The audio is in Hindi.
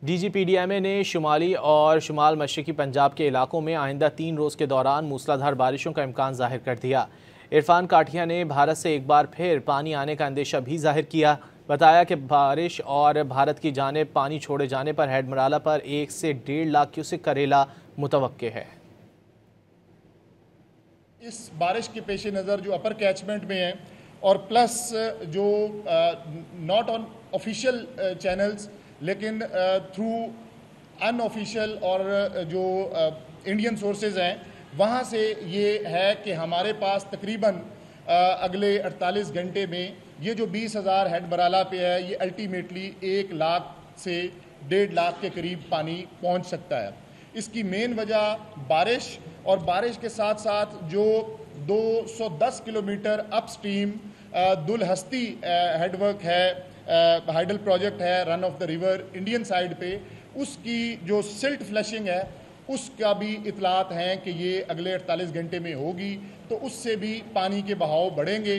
डीजीपीडीएमए ने शुमाली और शुमाल मशरकी पंजाब के इलाकों में आइंदा 3 रोज़ के दौरान मूसलाधार बारिशों का इम्कान जाहिर कर दिया। इरफान काठिया ने भारत से एक बार फिर पानी आने का अंदेशा भी जाहिर किया। बताया कि बारिश और भारत की जानिब पानी छोड़े जाने पर हेडमराला पर 1 से 1.5 लाख क्यूसेक करेला मुतवक्के है। इस बारिश के पेश नज़र जो अपर कैचमेंट में है और प्लस जो नॉट ऑन ऑफिशियल चैनल्स लेकिन थ्रू अनऑफिशियल और जो इंडियन सोर्सेज हैं वहाँ से ये है कि हमारे पास तकरीबन अगले 48 घंटे में ये जो 20,000 हेडमराला पे है ये अल्टीमेटली 1 लाख से 1.5 लाख के करीब पानी पहुँच सकता है। इसकी मेन वजह बारिश और बारिश के साथ साथ जो 210 किलोमीटर अपस्ट्रीम दुलहस्ती हेडवर्क है, हाइडल प्रोजेक्ट है run of the river Indian side पे, उसकी जो सिल्ट फ्लशिंग है उसका भी इतलात हैं कि ये अगले 48 घंटे में होगी, तो उससे भी पानी के बहाव बढ़ेंगे।